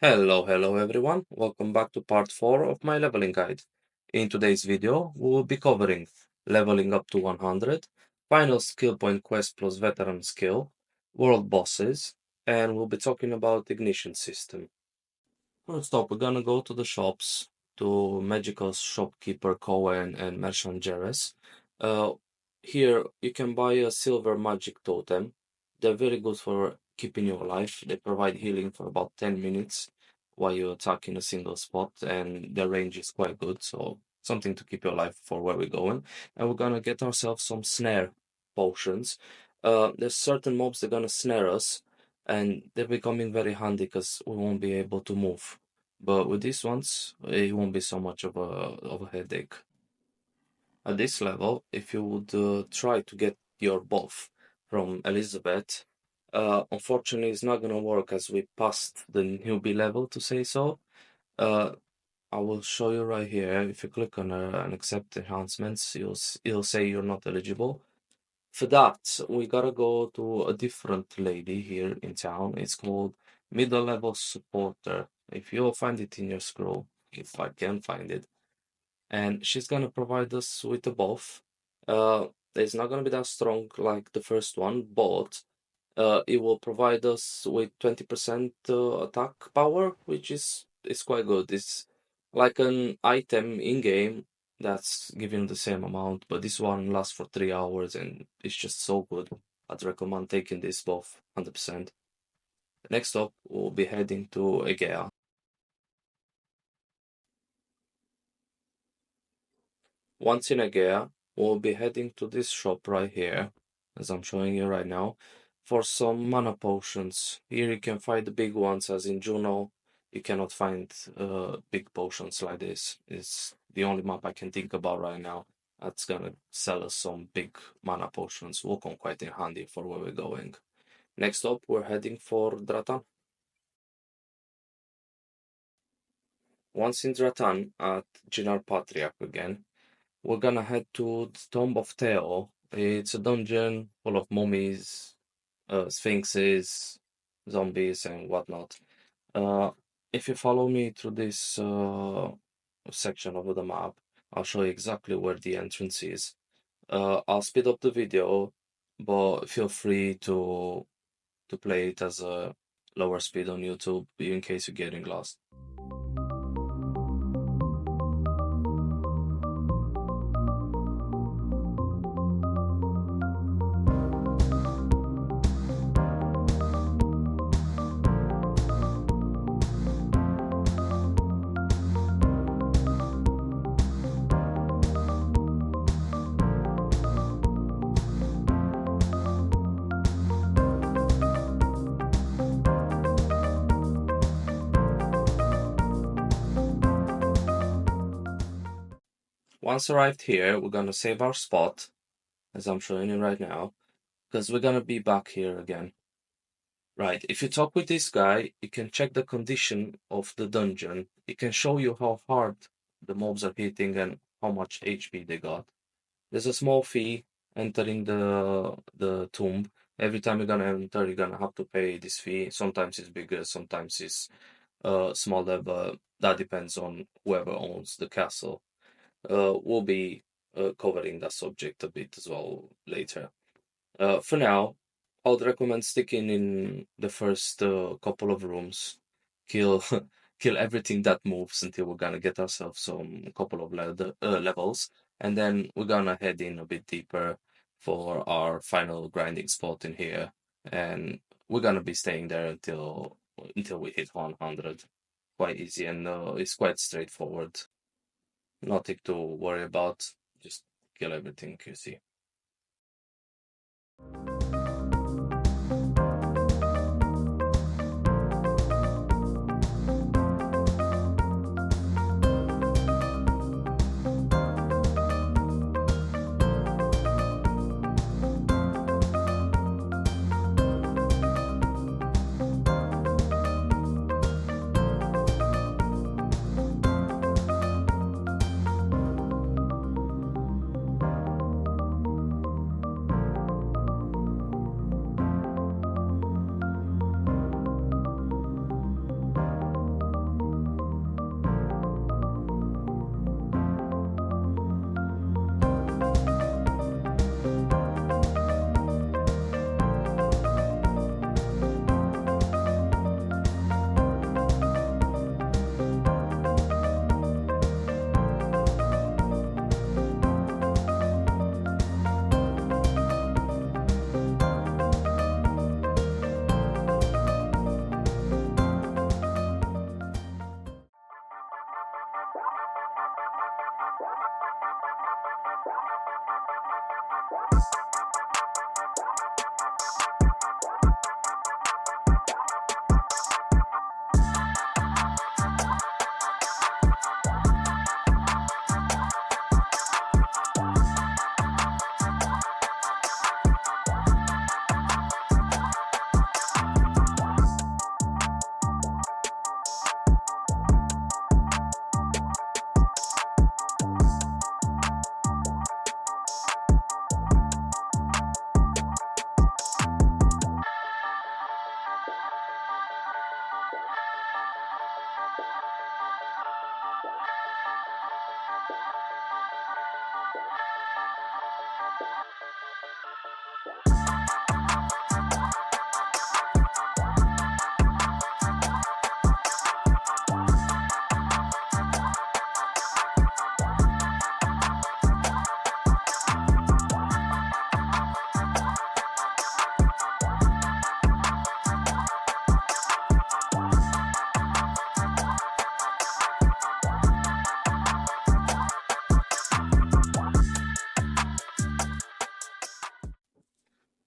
Hello everyone. Welcome back to part 4 of my leveling guide. In today's video, we will be covering leveling up to 100, final skill point quest plus veteran skill, world bosses, and we'll be talking about ignition system. First up, we're gonna go to the shops, to Magical Shopkeeper Cohen and Merchant Jerez. Here, you can buy a silver magic totem. They're very good for keeping you alive. They provide healing for about 10 minutes while you attack in a single spot, and their range is quite good, so something to keep you alive for where we're going. And we're gonna get ourselves some snare potions. There's certain mobs that are gonna snare us, and they're becoming very handy because we won't be able to move. But with these ones, it won't be so much of a headache. At this level, if you would try to get your buff from Elizabeth, unfortunately it's not gonna work as we passed the newbie level, to say so. I will show you right here. If you click on and accept enhancements, it'll say you're not eligible. For that, we gotta go to a different lady here in town. It's called middle level supporter. If you'll find it in your scroll, if I can find it, and she's gonna provide us with a buff. It's not gonna be that strong like the first one, but it will provide us with 20% attack power, which is quite good. It's like an item in game that's giving the same amount, but this one lasts for 3 hours and it's just so good. I'd recommend taking this buff 100%. Next up, we'll be heading to Egea. Once in Egea, we'll be heading to this shop right here, as I'm showing you right now, for some mana potions. Here you can find the big ones, as in Juno. You cannot find big potions like this. It's the only map I can think about right now that's gonna sell us some big mana potions. Will come quite in handy for where we're going. Next up, we're heading for Dratan. Once in Dratan at Jinar Patriarch again, we're gonna head to the Tomb of Theo. It's a dungeon full of mummies, sphinxes, zombies, and whatnot. Uh, if you follow me through this section of the map, I'll show you exactly where the entrance is. I'll speed up the video, but feel free to play it as a lower speed on YouTube in case you're getting lost. Once arrived here, we're gonna save our spot, as I'm showing you right now, because we're gonna be back here again. Right, if you talk with this guy, you can check the condition of the dungeon. It can show you how hard the mobs are hitting and how much HP they got. There's a small fee entering the tomb. Every time you're gonna enter, you're gonna have to pay this fee. Sometimes it's bigger, sometimes it's smaller, but that depends on whoever owns the castle. We'll be covering that subject a bit as well later. For now, I would recommend sticking in the first couple of rooms, kill kill everything that moves until we're gonna get ourselves some couple of levels, and then we're gonna head in a bit deeper for our final grinding spot in here, and we're gonna be staying there until we hit 100. Quite easy, and it's quite straightforward. Nothing to worry about. Just kill everything you see.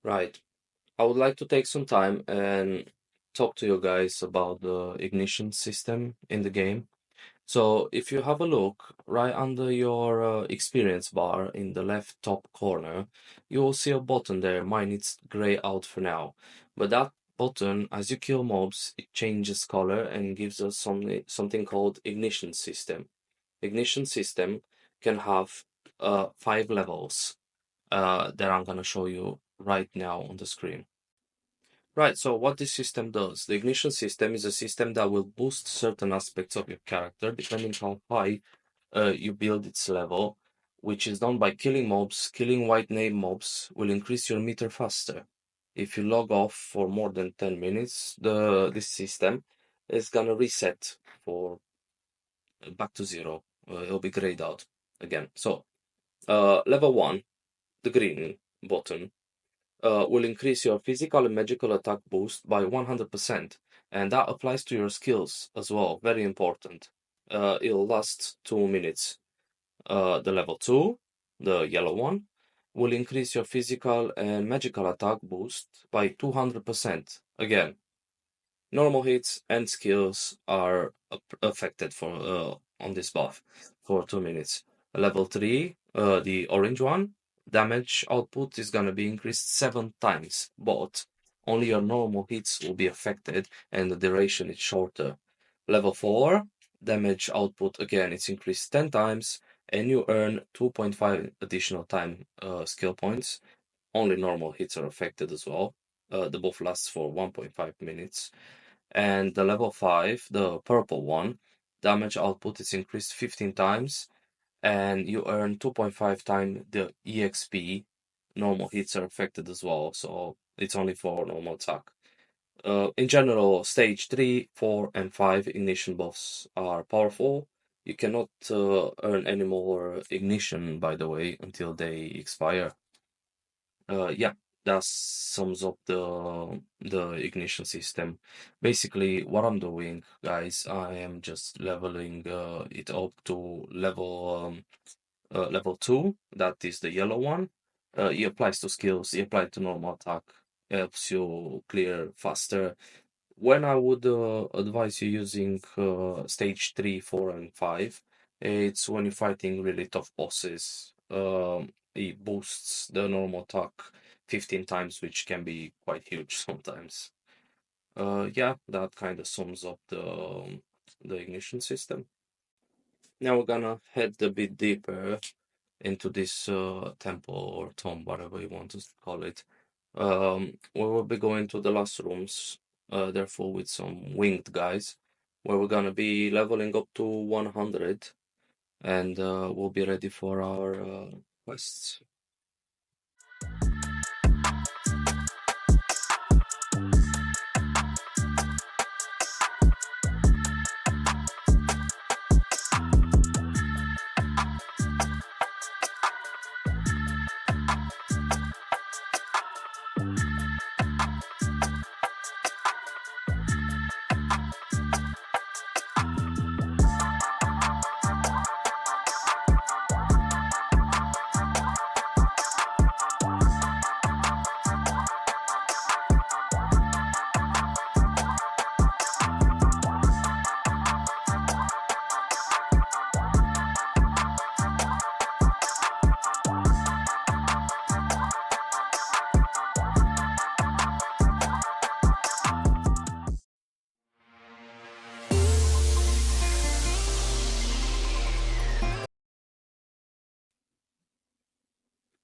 Right. I would like to take some time and talk to you guys about the ignition system in the game. So if you have a look right under your experience bar in the left top corner, you will see a button there. Mine is gray out for now, but that button, as you kill mobs, it changes color and gives us something called ignition system. Ignition system can have 5 levels that I'm gonna show you right now on the screen. Right, so what this system does, the ignition system is a system that will boost certain aspects of your character depending how high you build its level, which is done by killing mobs. Killing white name mobs will increase your meter faster. If you log off for more than 10 minutes, this system is gonna reset for back to zero. It'll be grayed out again. So level 1, the green button, will increase your physical and magical attack boost by 100%, and that applies to your skills as well. Very important. It'll last 2 minutes. The level 2, the yellow one, will increase your physical and magical attack boost by 200%. Again, normal hits and skills are affected for on this buff for 2 minutes. Level 3, the orange one, damage output is gonna be increased 7 times, but only your normal hits will be affected and the duration is shorter. Level 4, damage output again it's increased 10 times and you earn 2.5 additional time skill points. Only normal hits are affected as well. The buff lasts for 1.5 minutes. And the level 5, the purple one, damage output is increased 15 times and you earn 2.5 times the EXP. Normal hits are affected as well, so it's only for normal attack. In general, stage 3, 4, and 5 ignition buffs are powerful. You cannot earn any more ignition, by the way, until they expire. Yeah, that sums up the ignition system. Basically, what I'm doing, guys, I am just leveling it up to level 2. That is the yellow one. It applies to skills. It applies to normal attack. Helps you clear faster. When I would advise you using stage 3, 4, and 5, it's when you're fighting really tough bosses. It boosts the normal attack 15 times, which can be quite huge sometimes. Yeah, that kind of sums up the ignition system. Now we're gonna head a bit deeper into this temple or tomb, whatever you want to call it. We will be going to the last rooms, therefore with some winged guys, where we're gonna be leveling up to 100, and we'll be ready for our quests.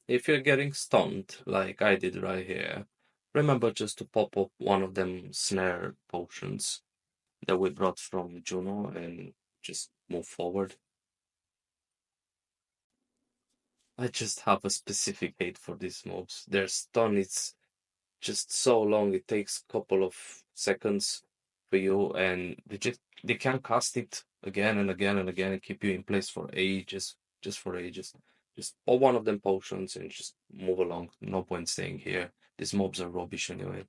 If you're getting stunned, like I did right here, remember just to pop up one of them snare potions that we brought from Juno and just move forward. I just have a specific hate for these mobs. Their stun is just so long, it takes a couple of seconds for you, and they can't cast it again and again and again and keep you in place for ages, just for ages. Just pop one of them potions and just move along. No point staying here. These mobs are rubbish anyway.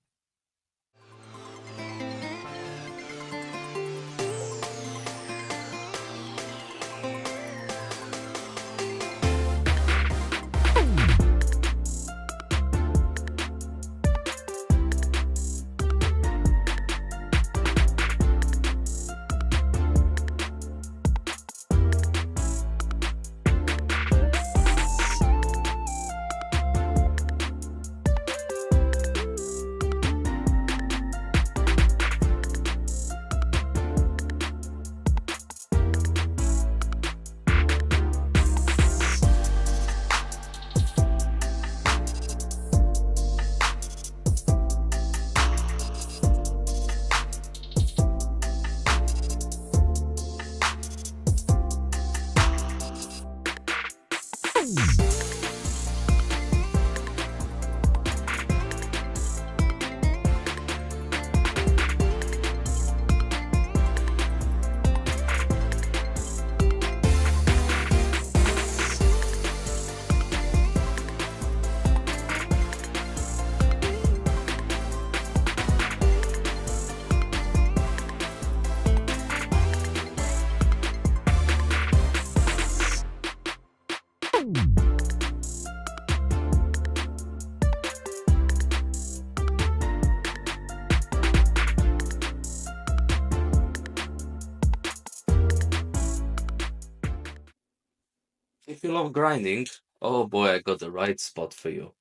you love grinding, oh boy, I got the right spot for you.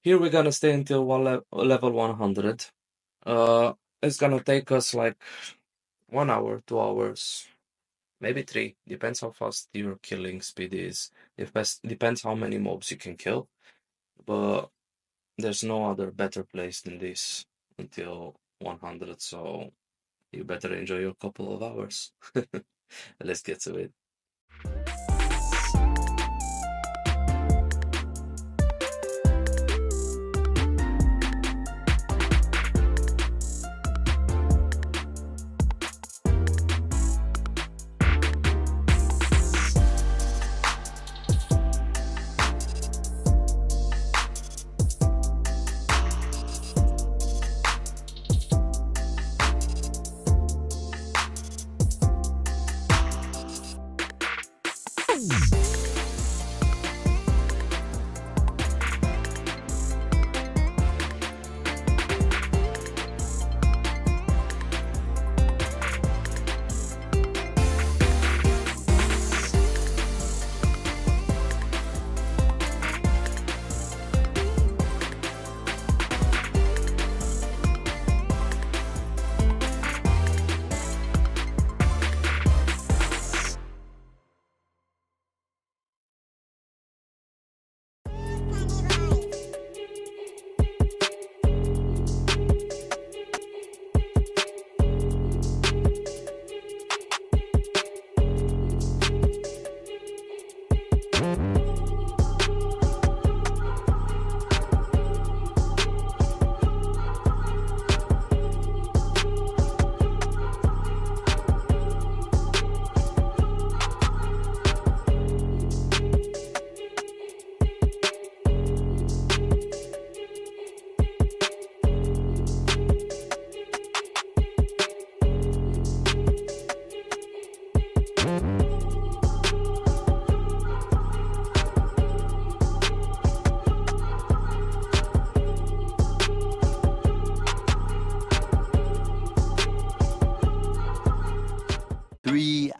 Here we're gonna stay until level 100. It's gonna take us like 1 hour, 2 hours, maybe three. Depends how fast your killing speed is. Depends how many mobs you can kill. But there's no other better place than this until 100, so you better enjoy your couple of hours. Let's get to it.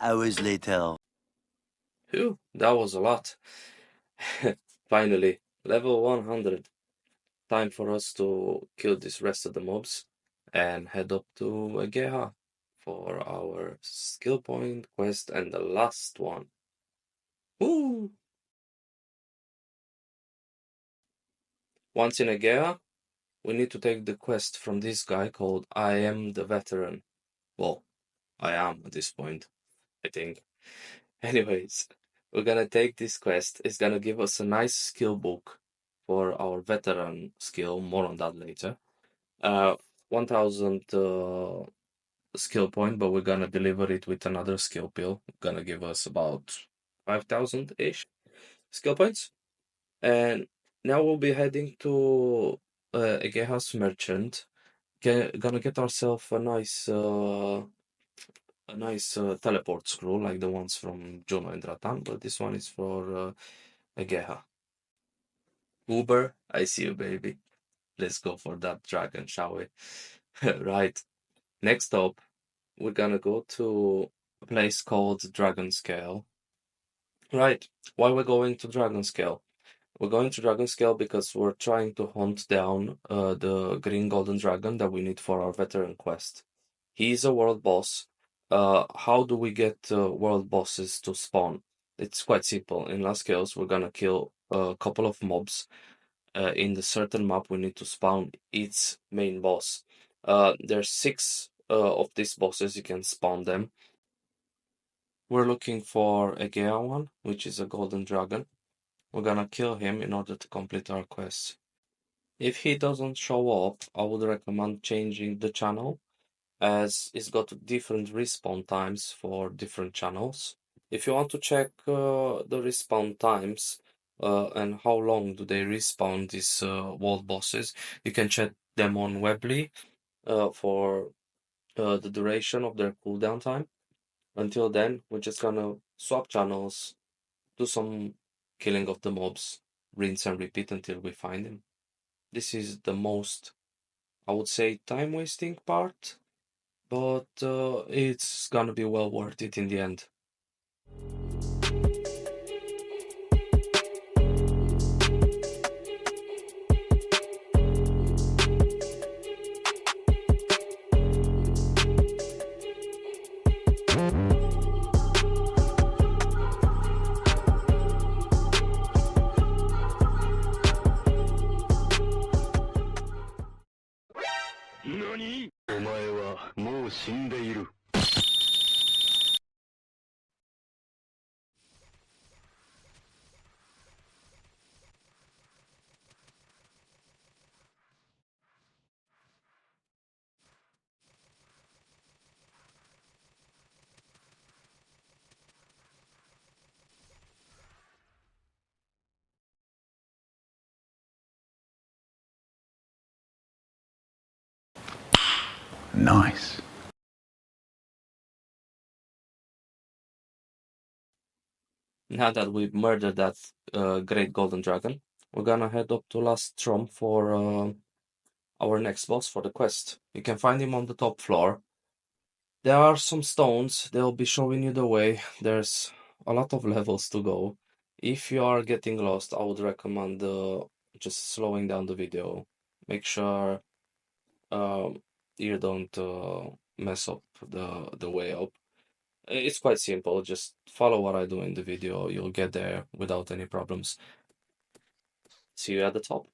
Hours later. Phew, that was a lot. Finally, level 100. Time for us to kill this rest of the mobs and head up to Ageha for our skill point quest and the last one. Woo! Once in Ageha, we need to take the quest from this guy called I Am the Veteran. Well, I am at this point, I think. Anyways, we're gonna take this quest. It's gonna give us a nice skill book for our veteran skill. More on that later. 1000 skill point, but we're gonna deliver it with another skill pill. Gonna give us about 5000-ish skill points. And now we'll be heading to Egeha's merchant. Gonna get ourselves a nice teleport scroll like the ones from Juno and Ratan, but this one is for Egeha. Uber, I see you, baby. Let's go for that dragon, shall we? Right. Next up, we're gonna go to a place called Dragon Scale. Right. Why we're going to Dragon Scale? We're going to Dragon Scale because we're trying to hunt down the green golden dragon that we need for our veteran quest. He's a world boss. How do we get world bosses to spawn? It's quite simple. In Last Chaos, we're gonna kill a couple of mobs. In the certain map, we need to spawn its main boss. There's 6 of these bosses. You can spawn them. We're looking for a Gaia one, which is a golden dragon. We're gonna kill him in order to complete our quest. If he doesn't show up, I would recommend changing the channel, as it's got different respawn times for different channels. If you want to check the respawn times and how long do they respawn these world bosses, you can check them on Weebly for the duration of their cooldown time. Until then, we're just gonna swap channels, do some killing of the mobs, rinse and repeat until we find him. This is the most, I would say, time-wasting part, but it's gonna be well worth it in the end. 何？お前はもう死んでいる。Nice. Now that we've murdered that great golden dragon, we're gonna head up to Last Strom for our next boss for the quest. You can find him on the top floor. There are some stones, they'll be showing you the way. There's a lot of levels to go. If you are getting lost, I would recommend just slowing down the video. Make sure you don't mess up the way up. It's quite simple, just follow what I do in the video, you'll get there without any problems. See you at the top.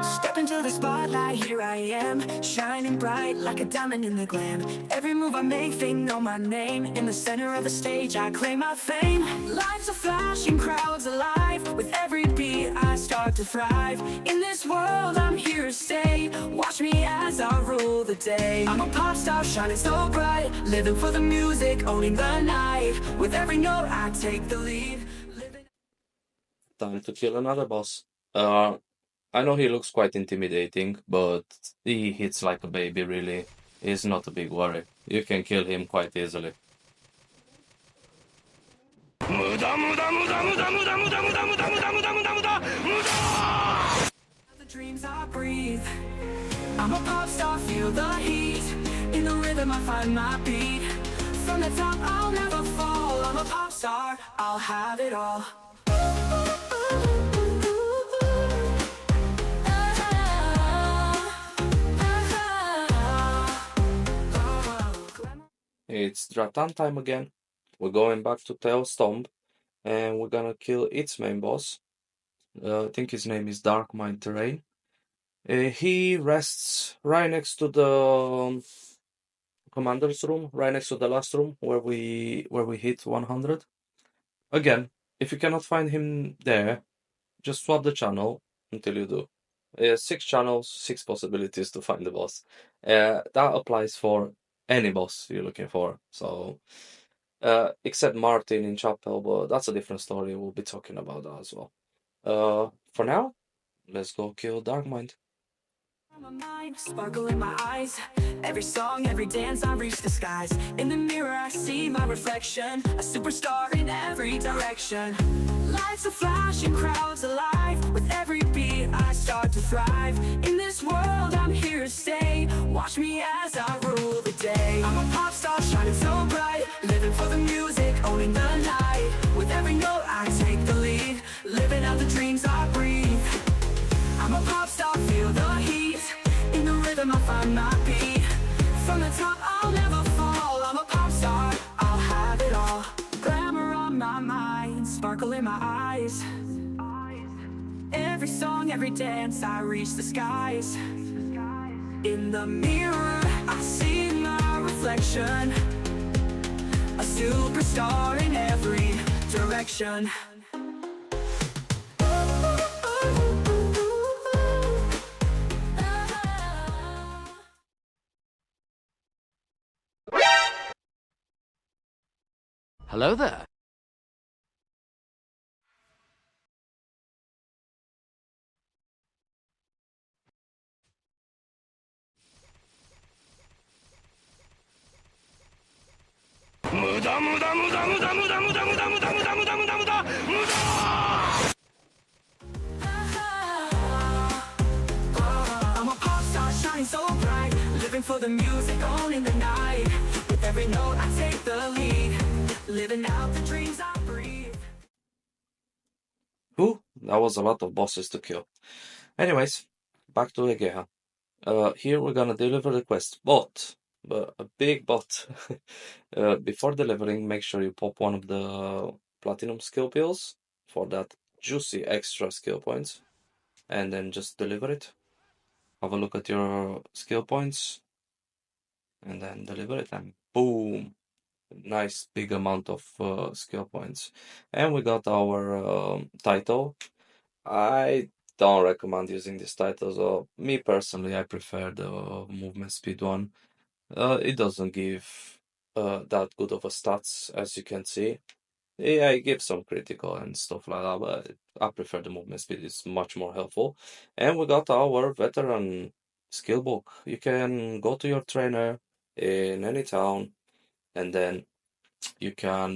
Step into the spotlight, here I am, shining bright like a diamond in the glam. Every move I make, they know my name. In the center of the stage, I claim my fame. Lights are flashing, crowds alive. With every beat, I start to thrive. In this world, I'm here to stay. Watch me as I rule the day. I'm a pop star, shining so bright. Living for the music, owning the night. With every note, I take the lead. Time to kill another boss. I know he looks quite intimidating, but he hits like a baby, really. He's not a big worry. You can kill him quite easily. 無駄無駄無駄無駄無駄無駄無駄無駄無駄無駄無駄無駄無駄 The dreams I breathe. I'm a pop star, feel the heat. In the rhythm I find my beat. From the top I'll never fall. I'm a pop star, I'll have it all. It's Dratan time again. We're going back to Theos Tomb, and we're gonna kill its main boss. I think his name is Darkmind Terrain. He rests right next to the commander's room, right next to the last room where we hit 100. Again, if you cannot find him there, just swap the channel until you do. 6 channels, 6 possibilities to find the boss. That applies for any boss you're looking for. So, except Martin in Chapel, but that's a different story. We'll be talking about that as well. For now, let's go kill Darkmind. My mind, sparkle in my eyes. Every song, every dance, I reach the skies. In the mirror, I see my reflection. A superstar in every direction. Lights are flashing, crowds alive. With every beat I start to thrive. In this world I'm here to stay. Watch me as I rule the day. I'm a pop star shining so bright. Living for the music, owning the night. With every note I take the lead. Living out the dreams I breathe. I'm a pop star, feel the heat. In the rhythm I find my beat. From the top I'll never fall. I'm a pop star, I'll have it all. Glamour on my mind, sparkle in my eyes. Every song, every dance, I reach the skies. In the mirror, I see my reflection. A superstar in every direction. Hello there. I'm a pop star shining so bright. Living for the music, owning the night. With every note I take the lead. Living out the dreams I breathe. Whew, that was a lot of bosses to kill. Anyways, back to Egeha. Here we're gonna deliver the quest, but a big but. Before delivering, make sure you pop one of the platinum skill pills for that juicy extra skill points, and then just deliver it. Have a look at your skill points, and then deliver it, and boom, nice big amount of skill points. And we got our title. I don't recommend using this title, so me personally, I prefer the movement speed one. It doesn't give that good of a stats, as you can see. Yeah, it gives some critical and stuff like that, but I prefer the movement speed. It's much more helpful. And we got our veteran skill book. You can go to your trainer in any town, and then you can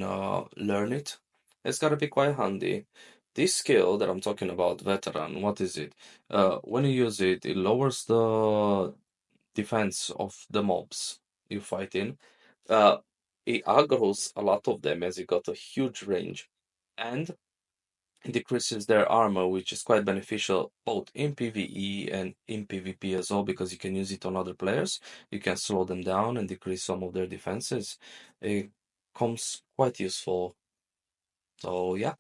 learn it. It's gotta be quite handy. This skill that I'm talking about, veteran, what is it? When you use it, it lowers the defense of the mobs you fight in. It aggroes a lot of them as it got a huge range, and it decreases their armor, which is quite beneficial both in PvE and in PvP as well, because you can use it on other players. You can slow them down and decrease some of their defenses. It comes quite useful. So yeah.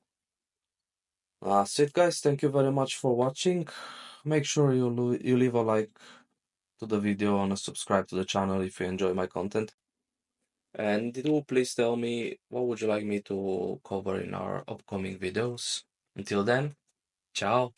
That's it, guys. Thank you very much for watching. Make sure you leave a like to the video and a subscribe to the channel if you enjoy my content. And do please tell me what would you like me to cover in our upcoming videos. Until then, ciao.